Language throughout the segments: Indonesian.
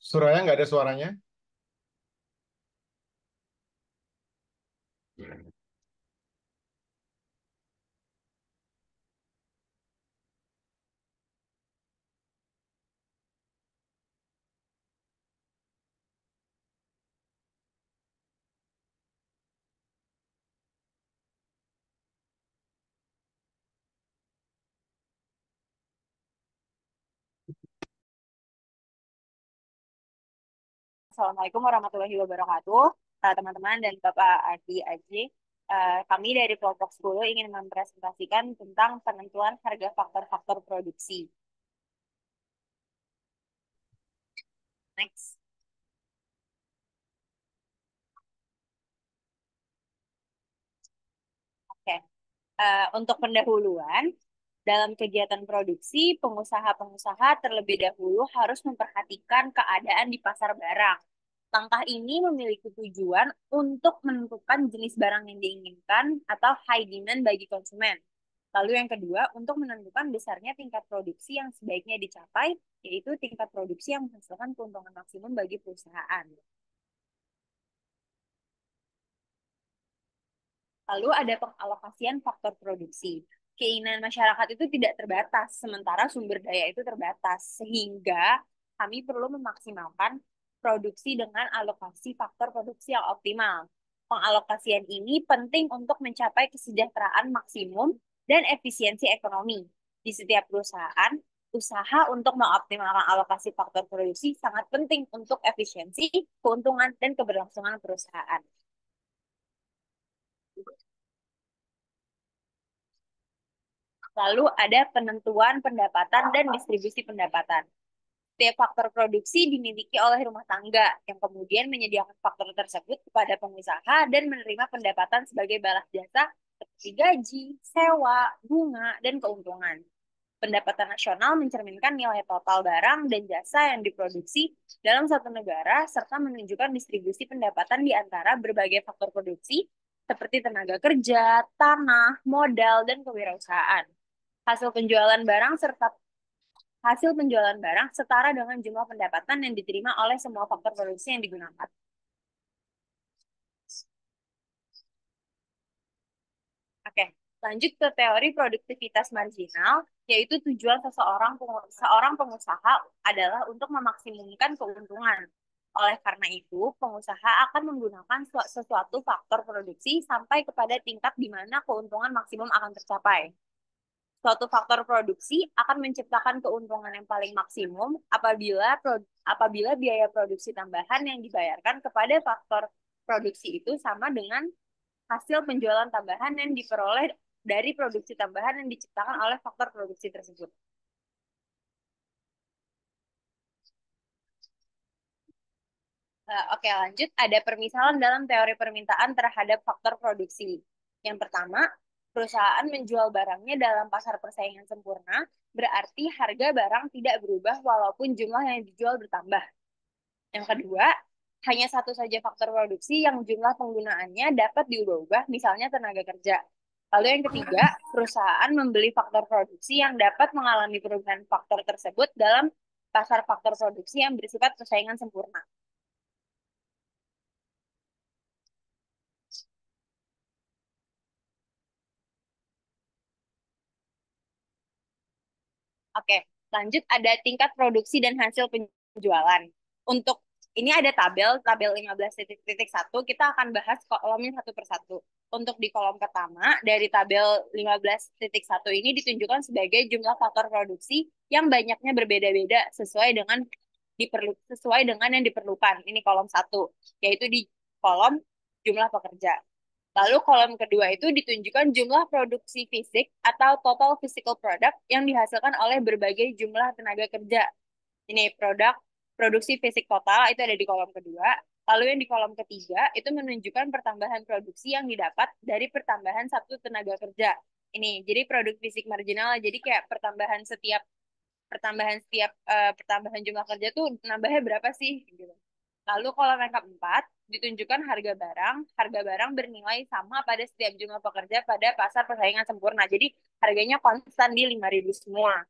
Suraya nggak ada suaranya. Assalamualaikum warahmatullahi wabarakatuh, teman-teman dan Bapak Adi Aji. Kami dari kelompok 10 ingin mempresentasikan tentang penentuan harga faktor-faktor produksi. Next. Oke. Untuk pendahuluan, dalam kegiatan produksi, pengusaha-pengusaha terlebih dahulu harus memperhatikan keadaan di pasar barang. Langkah ini memiliki tujuan untuk menentukan jenis barang yang diinginkan atau high demand bagi konsumen. Lalu yang kedua, untuk menentukan besarnya tingkat produksi yang sebaiknya dicapai, yaitu tingkat produksi yang menghasilkan keuntungan maksimum bagi perusahaan. Lalu ada pengalokasian faktor produksi. Keinginan masyarakat itu tidak terbatas, sementara sumber daya itu terbatas. Sehingga kami perlu memaksimalkan produksi dengan alokasi faktor produksi yang optimal. Pengalokasian ini penting untuk mencapai kesejahteraan maksimum dan efisiensi ekonomi. Di setiap perusahaan, usaha untuk mengoptimalkan alokasi faktor produksi sangat penting untuk efisiensi, keuntungan, dan keberlangsungan perusahaan. Lalu ada penentuan pendapatan dan distribusi pendapatan. Setiap faktor produksi dimiliki oleh rumah tangga yang kemudian menyediakan faktor tersebut kepada pengusaha dan menerima pendapatan sebagai balas jasa seperti gaji, sewa, bunga, dan keuntungan. Pendapatan nasional mencerminkan nilai total barang dan jasa yang diproduksi dalam satu negara serta menunjukkan distribusi pendapatan di antara berbagai faktor produksi seperti tenaga kerja, tanah, modal, dan kewirausahaan. Hasil penjualan barang serta hasil penjualan barang setara dengan jumlah pendapatan yang diterima oleh semua faktor produksi yang digunakan. Oke, lanjut ke teori produktivitas marginal, yaitu tujuan seorang pengusaha adalah untuk memaksimumkan keuntungan. Oleh karena itu, pengusaha akan menggunakan sesuatu faktor produksi sampai kepada tingkat di mana keuntungan maksimum akan tercapai. Suatu faktor produksi akan menciptakan keuntungan yang paling maksimum apabila biaya produksi tambahan yang dibayarkan kepada faktor produksi itu sama dengan hasil penjualan tambahan yang diperoleh dari produksi tambahan yang diciptakan oleh faktor produksi tersebut. Oke, lanjut. Ada permisalan dalam teori permintaan terhadap faktor produksi. Yang pertama, perusahaan menjual barangnya dalam pasar persaingan sempurna, berarti harga barang tidak berubah walaupun jumlah yang dijual bertambah. Yang kedua, hanya satu saja faktor produksi yang jumlah penggunaannya dapat diubah-ubah, misalnya tenaga kerja. Lalu yang ketiga, perusahaan membeli faktor produksi yang dapat mengalami perubahan faktor tersebut dalam pasar faktor produksi yang bersifat persaingan sempurna. Oke, lanjut ada tingkat produksi dan hasil penjualan. Untuk ini ada tabel 15.1. Kita akan bahas kolomnya satu persatu. Untuk di kolom pertama, dari tabel 15.1 ini ditunjukkan sebagai jumlah faktor produksi yang banyaknya berbeda-beda sesuai dengan yang diperlukan. Ini kolom satu, yaitu di kolom jumlah pekerja. Lalu kolom kedua itu ditunjukkan jumlah produksi fisik atau total physical product yang dihasilkan oleh berbagai jumlah tenaga kerja. Ini produksi fisik total itu ada di kolom kedua. Lalu yang di kolom ketiga itu menunjukkan pertambahan produksi yang didapat dari pertambahan satu tenaga kerja. Ini jadi produk fisik marginal. Jadi kayak pertambahan jumlah kerja tuh nambahnya berapa sih gitu. Lalu kalau yang keempat, ditunjukkan harga barang bernilai sama pada setiap jumlah pekerja pada pasar persaingan sempurna. Jadi harganya konstan di 5.000 semua.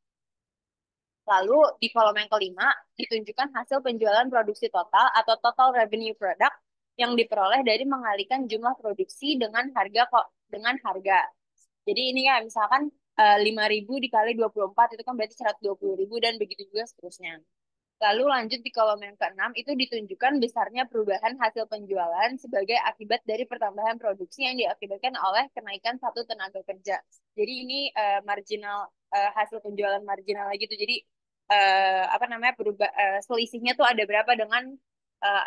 Lalu di kolom yang kelima ditunjukkan hasil penjualan produksi total atau total revenue product yang diperoleh dari mengalihkan jumlah produksi dengan harga. Jadi ini ya misalkan 5.000 dikali 24 itu kan berarti 120.000 dan begitu juga seterusnya. Lalu lanjut di kolom yang keenam itu ditunjukkan besarnya perubahan hasil penjualan sebagai akibat dari pertambahan produksi yang diakibatkan oleh kenaikan satu tenaga kerja. Jadi ini marginal hasil penjualan marginal lagi tuh. Jadi apa namanya selisihnya tuh ada berapa dengan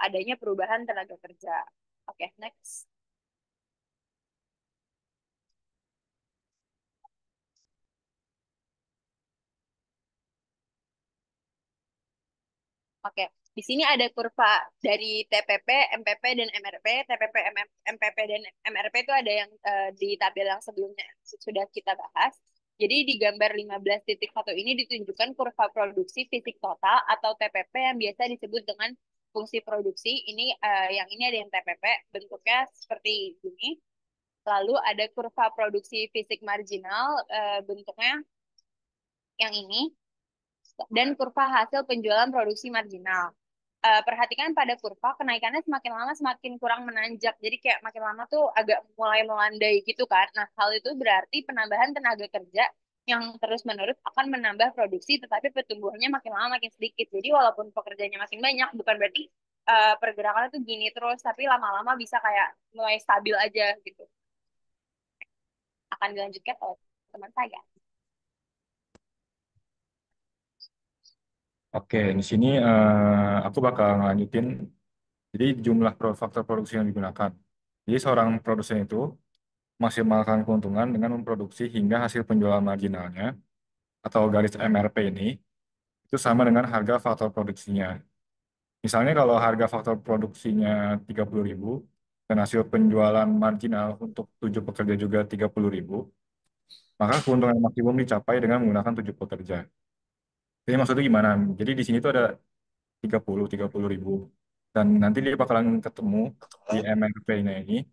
adanya perubahan tenaga kerja. Oke, next. Oke, di sini ada kurva dari TPP, MPP, dan MRP. TPP, MPP, dan MRP itu ada yang di tabel yang sebelumnya sudah kita bahas. Jadi di gambar 15.1 ini ditunjukkan kurva produksi fisik total atau TPP yang biasa disebut dengan fungsi produksi. Ini yang ini ada yang TPP, bentuknya seperti ini. Lalu ada kurva produksi fisik marginal, bentuknya yang ini dan kurva hasil penjualan produksi marginal. Perhatikan pada kurva kenaikannya semakin lama semakin kurang menanjak. Jadi kayak makin lama tuh agak mulai melandai gitu kan. Nah, hal itu berarti penambahan tenaga kerja yang terus-menerus akan menambah produksi, tetapi pertumbuhannya makin lama makin sedikit. Jadi walaupun pekerjaannya makin banyak, bukan berarti pergerakannya tuh gini terus, tapi lama-lama bisa kayak mulai stabil aja gitu. Akan dilanjutkan oleh teman saya. Oke, di sini aku bakal ngelanjutin. Jadi jumlah faktor produksi yang digunakan. Jadi seorang produsen itu maksimalkan keuntungan dengan memproduksi hingga hasil penjualan marginalnya atau garis MRP ini itu sama dengan harga faktor produksinya. Misalnya kalau harga faktor produksinya 30.000 dan hasil penjualan marginal untuk 7 pekerja juga 30.000, maka keuntungan maksimum dicapai dengan menggunakan 7 pekerja. Jadi maksudnya gimana? Jadi di sini tuh ada 30 ribu. Dan nanti dia bakalan ketemu di MRP-nya ini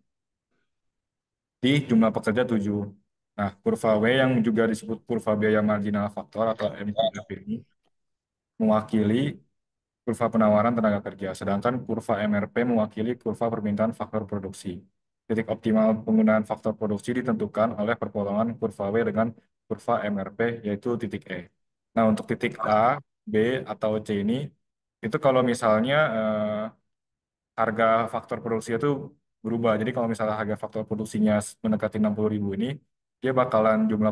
di jumlah pekerja 7. Nah, kurva W yang juga disebut kurva biaya marginal faktor atau MKF ini mewakili kurva penawaran tenaga kerja, sedangkan kurva MRP mewakili kurva permintaan faktor produksi. Titik optimal penggunaan faktor produksi ditentukan oleh perpolongan kurva W dengan kurva MRP, yaitu titik E. Nah, untuk titik A, B, atau C ini, itu kalau misalnya harga faktor produksi itu berubah. Jadi kalau misalnya harga faktor produksinya mendekati 60.000 ini, dia bakalan jumlah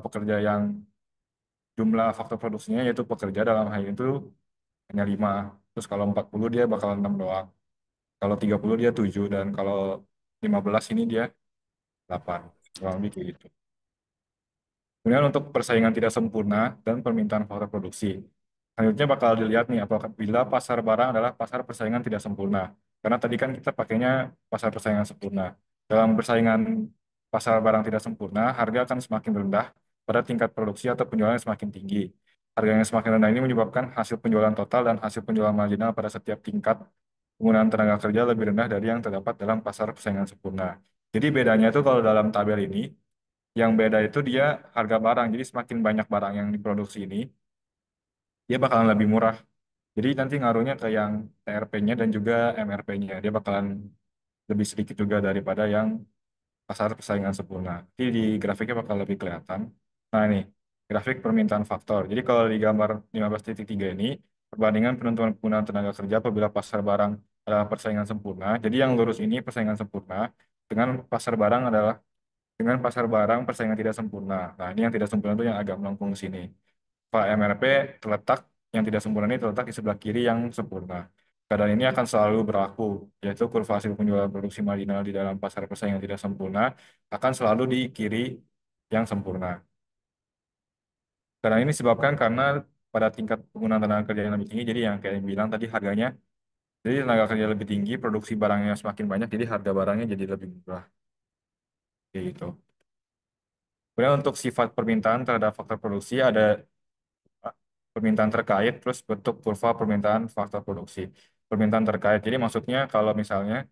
faktor produksinya yaitu pekerja dalam hal itu hanya 5. Terus kalau 40 dia bakalan 6 doang. Kalau 30 dia 7 dan kalau 15 ini dia 8. Kurang lebih kayak gitu. Kemudian untuk persaingan tidak sempurna dan permintaan faktor produksi. Selanjutnya bakal dilihat nih apakah bila pasar barang adalah pasar persaingan tidak sempurna. Karena tadi kan kita pakainya pasar persaingan sempurna. Dalam persaingan pasar barang tidak sempurna, harga akan semakin rendah pada tingkat produksi atau penjualan yang semakin tinggi. Harga yang semakin rendah ini menyebabkan hasil penjualan total dan hasil penjualan marginal pada setiap tingkat penggunaan tenaga kerja lebih rendah dari yang terdapat dalam pasar persaingan sempurna. Jadi bedanya itu kalau dalam tabel ini, yang beda itu dia harga barang. Jadi semakin banyak barang yang diproduksi ini, dia bakalan lebih murah. Jadi nanti ngaruhnya ke yang TRP-nya dan juga MRP-nya. Dia bakalan lebih sedikit juga daripada yang pasar persaingan sempurna. Jadi di grafiknya bakal lebih kelihatan. Nah ini, grafik permintaan faktor. Jadi kalau di gambar 15.3 ini, perbandingan penentuan penggunaan tenaga kerja apabila pasar barang adalah persaingan sempurna. Jadi yang lurus ini persaingan sempurna, dengan pasar barang adalah dengan pasar barang persaingan tidak sempurna. Nah, ini yang tidak sempurna itu yang agak melengkung di sini. Pak MRP terletak yang tidak sempurna ini terletak di sebelah kiri yang sempurna. Keadaan ini akan selalu berlaku, yaitu kurva hasil penjualan produksi marginal di dalam pasar persaingan tidak sempurna akan selalu di kiri yang sempurna. Karena ini disebabkan karena pada tingkat penggunaan tenaga kerja yang lebih tinggi, jadi yang kayak yang bilang tadi harganya, jadi tenaga kerja lebih tinggi, produksi barangnya semakin banyak, jadi harga barangnya jadi lebih murah. Kayak gitu. Kemudian untuk sifat permintaan terhadap faktor produksi ada permintaan terkait plus bentuk kurva permintaan faktor produksi. Permintaan terkait. Jadi maksudnya kalau misalnya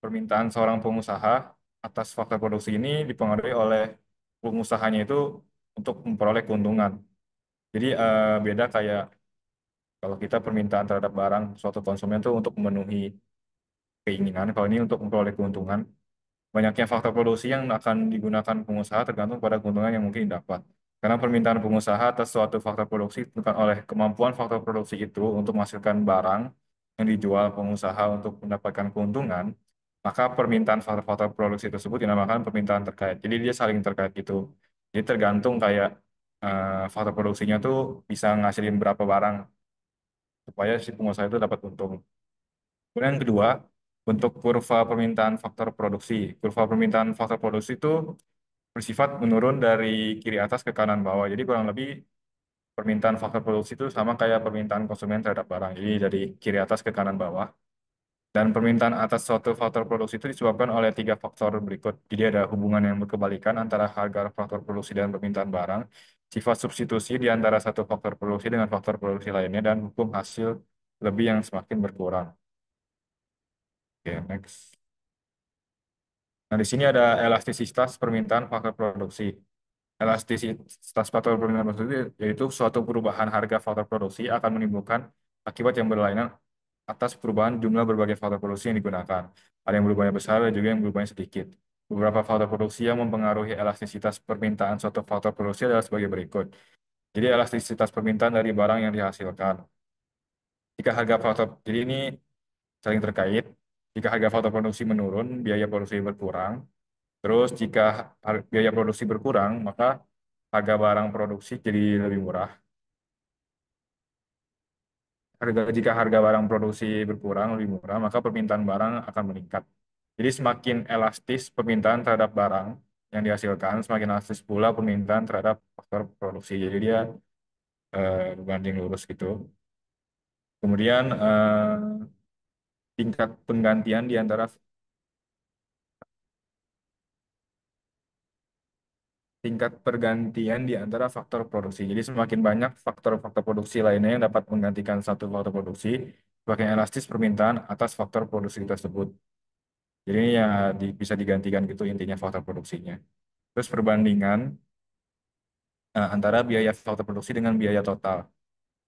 permintaan seorang pengusaha atas faktor produksi ini dipengaruhi oleh pengusahanya itu untuk memperoleh keuntungan. Jadi beda kayak Kalau kita permintaan terhadap barang suatu konsumen itu untuk memenuhi keinginan, kalau ini untuk memperoleh keuntungan. Banyaknya faktor produksi yang akan digunakan pengusaha tergantung pada keuntungan yang mungkin didapat. Karena permintaan pengusaha atas suatu faktor produksi bukan oleh kemampuan faktor produksi itu untuk menghasilkan barang yang dijual pengusaha untuk mendapatkan keuntungan, maka permintaan faktor-faktor produksi tersebut dinamakan permintaan terkait. Jadi dia saling terkait gitu. Jadi tergantung kayak faktor produksinya tuh bisa ngasilin berapa barang supaya si pengusaha itu dapat untung. Kemudian yang kedua, untuk kurva permintaan faktor produksi. Kurva permintaan faktor produksi itu bersifat menurun dari kiri atas ke kanan bawah. Jadi kurang lebih permintaan faktor produksi itu sama kayak permintaan konsumen terhadap barang. Jadi dari kiri atas ke kanan bawah. Dan permintaan atas suatu faktor produksi itu disebabkan oleh tiga faktor berikut. Jadi ada hubungan yang berkebalikan antara harga faktor produksi dan permintaan barang, sifat substitusi di antara satu faktor produksi dengan faktor produksi lainnya, dan hukum hasil lebih yang semakin berkurang. Oke, next. Nah, di sini ada elastisitas permintaan faktor produksi. Elastisitas faktor permintaan produksi yaitu suatu perubahan harga faktor produksi akan menimbulkan akibat yang berlainan atas perubahan jumlah berbagai faktor produksi yang digunakan. Ada yang berubahnya besar dan juga yang berubahnya sedikit. Beberapa faktor produksi yang mempengaruhi elastisitas permintaan suatu faktor produksi adalah sebagai berikut. Jadi elastisitas permintaan dari barang yang dihasilkan. Jika harga faktor, jadi ini saling terkait. Jika harga faktor produksi menurun, biaya produksi berkurang. Terus jika biaya produksi berkurang, maka harga barang produksi jadi lebih murah. Jika harga barang produksi berkurang lebih murah, maka permintaan barang akan meningkat. Jadi semakin elastis permintaan terhadap barang yang dihasilkan, semakin elastis pula permintaan terhadap faktor produksi. Jadi dia berbanding lurus gitu. Kemudian tingkat penggantian di antara tingkat pergantian di antara faktor produksi. Jadi semakin banyak faktor-faktor produksi lainnya yang dapat menggantikan satu faktor produksi, semakin elastis permintaan atas faktor produksi tersebut. Jadi ini ya bisa digantikan gitu intinya faktor produksinya. Terus perbandingan antara biaya faktor produksi dengan biaya total.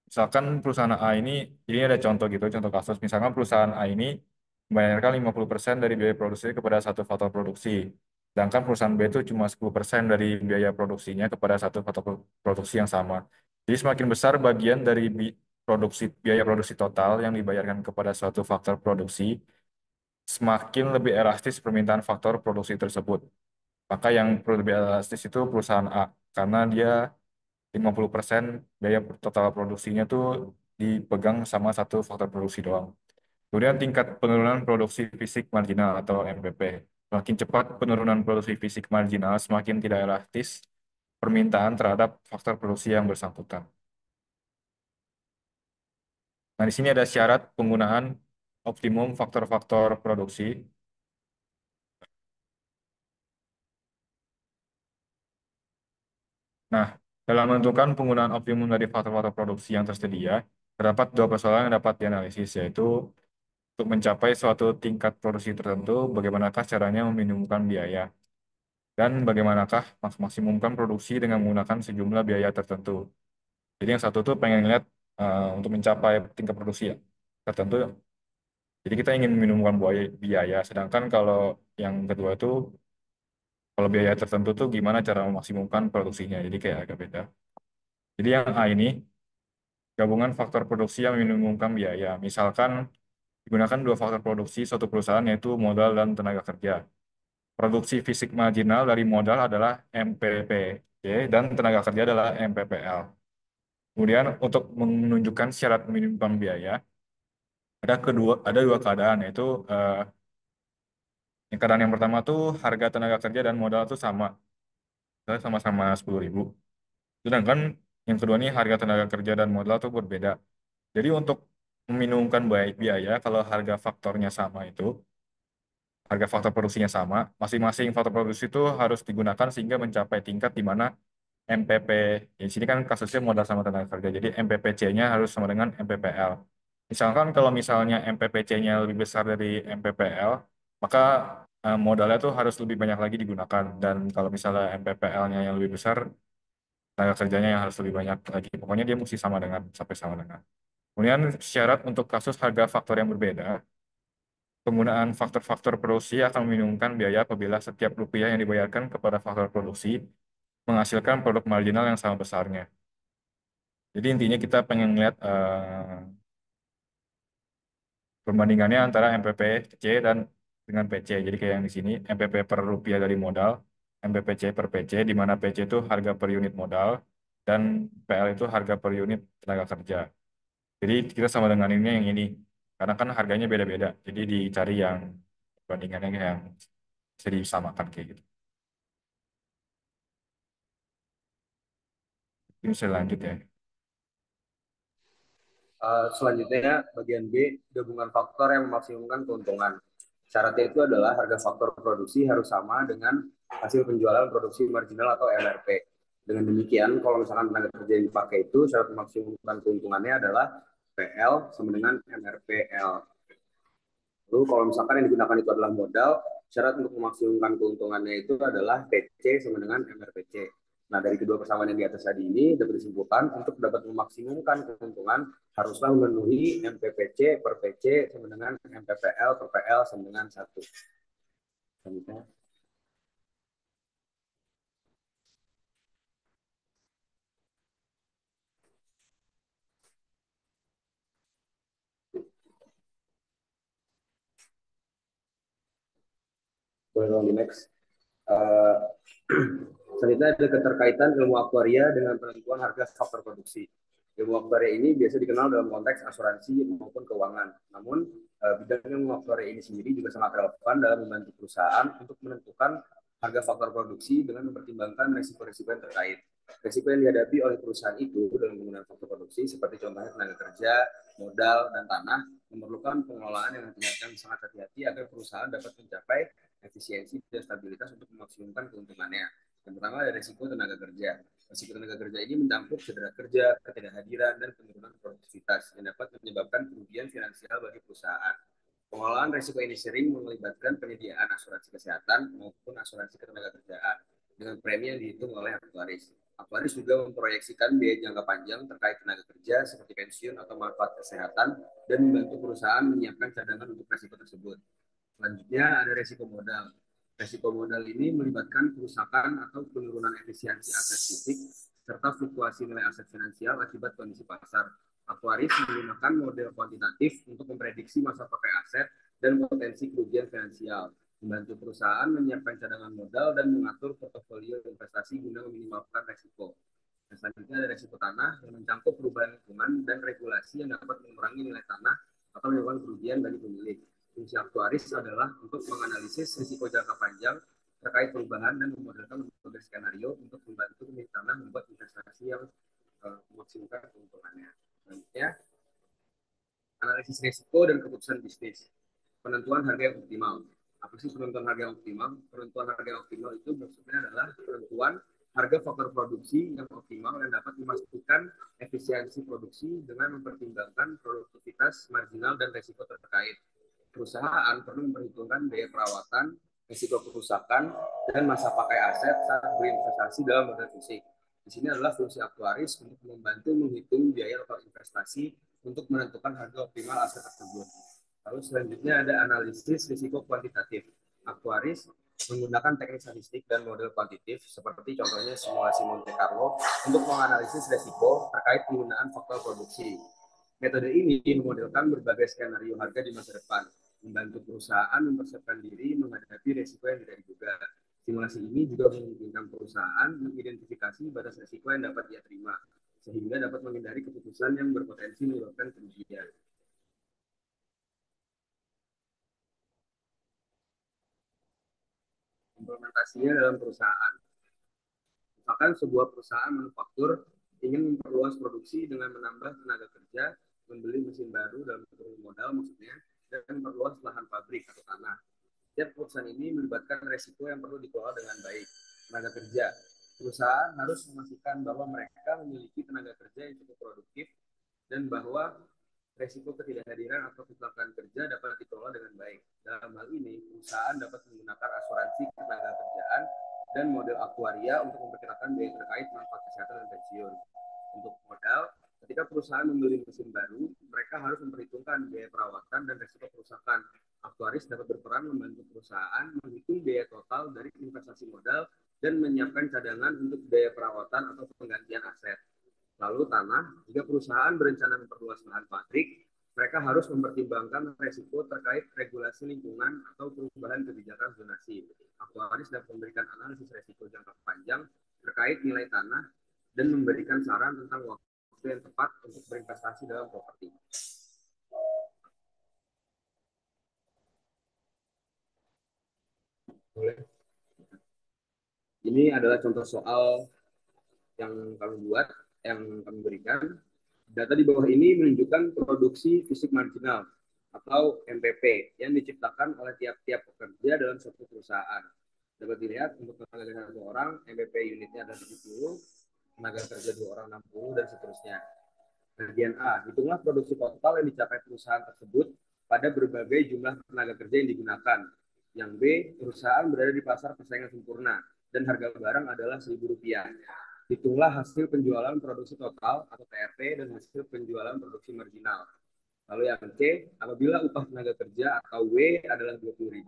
Misalkan perusahaan A ini ada contoh gitu, contoh kasus. Misalkan perusahaan A ini membayarkan 50% dari biaya produksi kepada satu faktor produksi. Sedangkan perusahaan B itu cuma 10% dari biaya produksinya kepada satu faktor produksi yang sama. Jadi semakin besar bagian dari biaya produksi total yang dibayarkan kepada suatu faktor produksi, semakin lebih elastis permintaan faktor produksi tersebut. Maka yang perlu lebih elastis itu perusahaan A, karena dia 50% biaya total produksinya tuh dipegang sama satu faktor produksi doang. Kemudian tingkat penurunan produksi fisik marginal atau MPP. Semakin cepat penurunan produksi fisik marginal, semakin tidak elastis permintaan terhadap faktor produksi yang bersangkutan. Nah, di sini ada syarat penggunaan optimum faktor-faktor produksi. Nah, dalam menentukan penggunaan optimum dari faktor-faktor produksi yang tersedia, terdapat dua persoalan yang dapat dianalisis, yaitu untuk mencapai suatu tingkat produksi tertentu, bagaimanakah caranya meminimumkan biaya, dan bagaimanakah maksimumkan produksi dengan menggunakan sejumlah biaya tertentu. Jadi yang satu tuh pengen lihat untuk mencapai tingkat produksi ya, tertentu, jadi kita ingin meminimumkan biaya, sedangkan kalau yang kedua itu, kalau biaya tertentu tuh gimana cara memaksimumkan produksinya, jadi kayak agak beda. Jadi yang A ini, gabungan faktor produksi yang meminimumkan biaya. Misalkan digunakan dua faktor produksi suatu perusahaan yaitu modal dan tenaga kerja. Produksi fisik marginal dari modal adalah MPP dan tenaga kerja adalah MPPL. Kemudian untuk menunjukkan syarat meminimumkan biaya, ada dua keadaan yaitu yang keadaan yang pertama tuh harga tenaga kerja dan modal tuh sama, sama-sama 10.000. Sedangkan yang kedua nih harga tenaga kerja dan modal tuh berbeda. Jadi untuk meminimumkan biaya, kalau harga faktornya sama itu, harga faktor produksinya sama, masing-masing faktor produksi itu harus digunakan sehingga mencapai tingkat di mana MPP, ya di sini kan kasusnya modal sama tenaga kerja, jadi MPPC-nya harus sama dengan MPPL. Misalkan kalau misalnya MPPC-nya lebih besar dari MPPL, maka modalnya tuh harus lebih banyak lagi digunakan. Dan kalau misalnya MPPL-nya yang lebih besar, tenaga kerjanya yang harus lebih banyak lagi. Pokoknya dia mesti sama dengan, sampai sama dengan. Kemudian syarat untuk kasus harga faktor yang berbeda, penggunaan faktor-faktor produksi akan membingungkan biaya apabila setiap rupiah yang dibayarkan kepada faktor produksi menghasilkan produk marginal yang sama besarnya. Jadi intinya kita pengen lihat perbandingannya antara MPPC dan dengan PC. Jadi kayak yang di sini MPP per rupiah dari modal, MPPC per PC, di mana PC itu harga per unit modal dan PL itu harga per unit tenaga kerja. Jadi kita sama dengan ini yang ini, karena kan harganya beda-beda. Jadi dicari yang perbandingannya yang bisa disamakan kayak gitu. Ini bisa lanjut ya. Selanjutnya bagian B, gabungan faktor yang memaksimumkan keuntungan. Syaratnya itu adalah harga faktor produksi harus sama dengan hasil penjualan produksi marginal atau MRP. Dengan demikian, kalau misalkan tenaga kerja yang dipakai itu, syarat memaksimumkan keuntungannya adalah PL sama dengan MRPL. Lalu kalau misalkan yang digunakan itu adalah modal, syarat untuk memaksimumkan keuntungannya itu adalah PC sama dengan MRPC. Nah, dari kedua persamaan yang di atas tadi ini dapat disimpulkan untuk dapat memaksimumkan keuntungan haruslah memenuhi MPPC per PC sama dengan MPPL per PL sama dengan 1. Selanjutnya, boleh dong di next. Uh, Selanjutnya ada keterkaitan ilmu aktuaria dengan penentuan harga faktor produksi. Ilmu aktuaria ini biasa dikenal dalam konteks asuransi maupun keuangan. Namun, bidang ilmu aktuaria ini sendiri juga sangat relevan dalam membantu perusahaan untuk menentukan harga faktor produksi dengan mempertimbangkan risiko-risiko yang terkait. Risiko yang dihadapi oleh perusahaan itu dalam penggunaan faktor produksi seperti contohnya tenaga kerja, modal, dan tanah memerlukan pengelolaan yang sangat hati-hati agar perusahaan dapat mencapai efisiensi dan stabilitas untuk memaksimalkan keuntungannya. Yang pertama ada risiko tenaga kerja. Risiko tenaga kerja ini mencakup cedera kerja, ketidakhadiran, dan penurunan produktivitas yang dapat menyebabkan kerugian finansial bagi perusahaan. Pengelolaan risiko ini sering melibatkan penyediaan asuransi kesehatan maupun asuransi ketenagakerjaan dengan premi yang dihitung oleh aktuaris. Aktuaris juga memproyeksikan biaya jangka panjang terkait tenaga kerja seperti pensiun atau manfaat kesehatan dan membantu perusahaan menyiapkan cadangan untuk risiko tersebut. Selanjutnya ada risiko modal. Risiko modal ini melibatkan kerusakan atau penurunan efisiensi aset fisik serta fluktuasi nilai aset finansial akibat kondisi pasar. Aktuaris menggunakan model kuantitatif untuk memprediksi masa pakai aset dan potensi kerugian finansial, membantu perusahaan menyiapkan cadangan modal dan mengatur portofolio investasi guna meminimalkan risiko. Dan selanjutnya ada risiko tanah yang mencakup perubahan lingkungan dan regulasi yang dapat mengurangi nilai tanah atau menyebabkan kerugian bagi pemilik. Fungsi aktuaris adalah untuk menganalisis risiko jangka panjang terkait perubahan dan memodelkan berbagai skenario untuk membantu pemilik tanah membuat investasi yang memaksimalkan keuntungannya. Selanjutnya, analisis risiko dan keputusan bisnis. Penentuan harga yang optimal. Apa sih penentuan harga yang optimal? Penentuan harga yang optimal itu maksudnya adalah penentuan harga faktor produksi yang optimal yang dapat memastikan efisiensi produksi dengan mempertimbangkan produktivitas marginal dan risiko terkait. Perusahaan perlu memperhitungkan biaya perawatan, risiko kerusakan, dan masa pakai aset saat berinvestasi dalam modal fisik. Di sini adalah fungsi aktuaris untuk membantu menghitung biaya atau investasi untuk menentukan harga optimal aset tersebut. Lalu selanjutnya ada analisis risiko kuantitatif. Aktuaris menggunakan teknik statistik dan model kuantitatif seperti contohnya simulasi Monte Carlo untuk menganalisis risiko terkait penggunaan faktor produksi. Metode ini memodelkan berbagai skenario harga di masa depan, membantu perusahaan mempersiapkan diri menghadapi risiko yang tidak diduga. Simulasi ini juga memungkinkan perusahaan mengidentifikasi batas risiko yang dapat dia terima, sehingga dapat menghindari keputusan yang berpotensi menyebabkan kerugian. Implementasinya dalam perusahaan. Misalkan sebuah perusahaan manufaktur ingin memperluas produksi dengan menambah tenaga kerja, membeli mesin baru dalam bentuk modal maksudnya, dan memperluas lahan pabrik atau tanah. Setiap perusahaan ini melibatkan resiko yang perlu dikelola dengan baik. Tenaga kerja. Perusahaan harus memastikan bahwa mereka memiliki tenaga kerja yang cukup produktif dan bahwa resiko ketidakhadiran atau kecelakaan kerja dapat dikelola dengan baik. Dalam hal ini, perusahaan dapat menggunakan asuransi ketenaga kerjaan dan model aktuaria untuk memperkirakan biaya terkait manfaat kesehatan dan pensiun. Untuk modal, ketika perusahaan membeli mesin baru, mereka harus memperhitungkan biaya perawatan dan risiko kerusakan. Aktuaris dapat berperan membantu perusahaan menghitung biaya total dari investasi modal dan menyiapkan cadangan untuk biaya perawatan atau penggantian aset. Lalu tanah, jika perusahaan berencana memperluas lahan pabrik, mereka harus mempertimbangkan resiko terkait regulasi lingkungan atau perubahan kebijakan zonasi. Aktuaris dapat memberikan analisis resiko jangka panjang terkait nilai tanah dan memberikan saran tentang waktu yang tepat untuk berinvestasi dalam properti. Boleh. Ini adalah contoh soal yang kami buat, yang kami berikan. Data di bawah ini menunjukkan produksi fisik marginal atau MPP yang diciptakan oleh tiap-tiap pekerja dalam suatu perusahaan. Dapat dilihat untuk tenaga kerja 1 orang, MPP unitnya ada 70, tenaga kerja 2 orang 60, dan seterusnya. Bagian A, hitunglah produksi total yang dicapai perusahaan tersebut pada berbagai jumlah tenaga kerja yang digunakan. Yang B, perusahaan berada di pasar persaingan sempurna dan harga barang adalah Rp1.000. Hitunglah hasil penjualan produksi total atau TRP dan hasil penjualan produksi marginal. Lalu yang C, apabila upah tenaga kerja atau W adalah 20.000,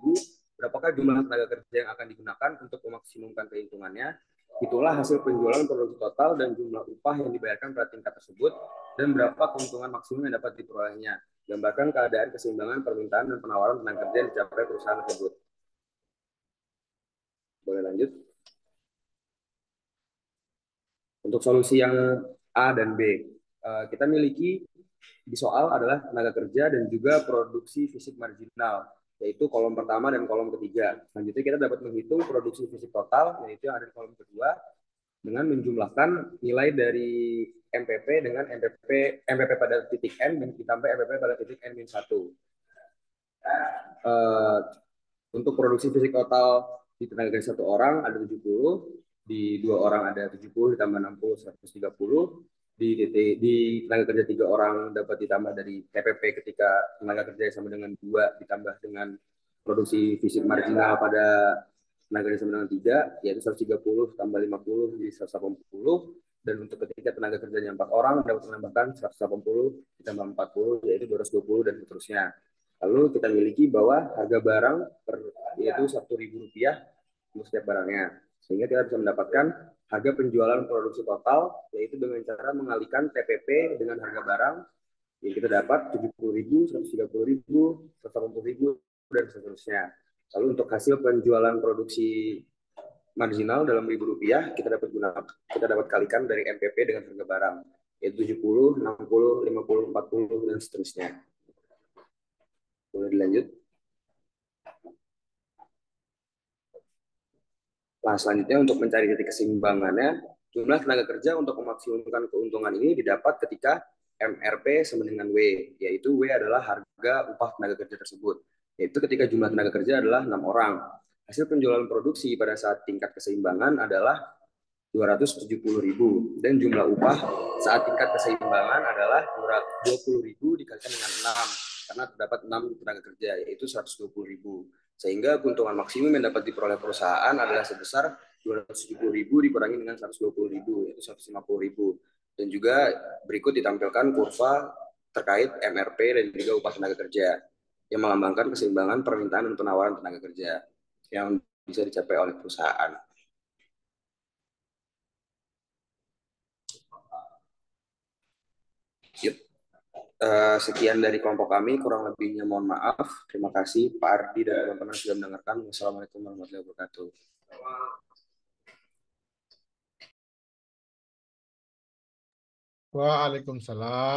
berapakah jumlah tenaga kerja yang akan digunakan untuk memaksimumkan keuntungannya? Itulah hasil penjualan produksi total dan jumlah upah yang dibayarkan pada tingkat tersebut dan berapa keuntungan maksimum yang dapat diperolehnya. Gambarkan keadaan keseimbangan permintaan dan penawaran tenaga kerja yang dicapai perusahaan tersebut. Boleh lanjut? Untuk solusi yang A dan B, kita miliki di soal adalah tenaga kerja dan juga produksi fisik marginal, yaitu kolom pertama dan kolom ketiga. Selanjutnya kita dapat menghitung produksi fisik total, yaitu yang ada di kolom kedua, dengan menjumlahkan nilai dari MPP dengan MPP pada titik N dan ditambah MPP pada titik N-1. Untuk produksi fisik total di tenaga kerja 1 orang ada 70, di 2 orang ada 70 ditambah 60 130, di tenaga kerja 3 orang dapat ditambah dari TPP ketika tenaga kerja sama dengan 2 ditambah dengan produksi fisik marginal pada tenaga kerja sama dengan 3, yaitu 130 tambah 50 jadi 180, dan untuk ketika tenaga kerjanya 4 orang dapat menambahkan 180 ditambah 40 yaitu 220 dan seterusnya. Lalu kita miliki bahwa harga barang yaitu Rp1.000 untuk setiap barangnya. Sehingga kita bisa mendapatkan harga penjualan produksi total, yaitu dengan cara mengalihkan TPP dengan harga barang, yang kita dapat 70.000, 130.000, 180.000, dan seterusnya. Lalu untuk hasil penjualan produksi marginal dalam Rp1.000, kita dapat kalikan dari MPP dengan harga barang, yaitu 70, 60, 50, 40, dan seterusnya. Boleh dilanjut? Nah, selanjutnya untuk mencari titik keseimbangannya, jumlah tenaga kerja untuk memaksimumkan keuntungan ini didapat ketika MRP sama dengan W, yaitu W adalah harga upah tenaga kerja tersebut. Yaitu ketika jumlah tenaga kerja adalah 6 orang. Hasil penjualan produksi pada saat tingkat keseimbangan adalah 270.000 dan jumlah upah saat tingkat keseimbangan adalah 20.000 dikalikan dengan 6 karena terdapat 6 tenaga kerja yaitu 120.000, sehingga keuntungan maksimum yang dapat diperoleh perusahaan adalah sebesar 270.000 dikurangi dengan 120.000 yaitu 150.000. Dan juga berikut ditampilkan kurva terkait MRP dan juga upah tenaga kerja yang melambangkan keseimbangan permintaan dan penawaran tenaga kerja yang bisa dicapai oleh perusahaan. Sekian dari kelompok kami, kurang lebihnya mohon maaf. Terima kasih Pak Ardi dan teman-teman sudah mendengarkan. Wassalamualaikum warahmatullahi wabarakatuh. Waalaikumsalam.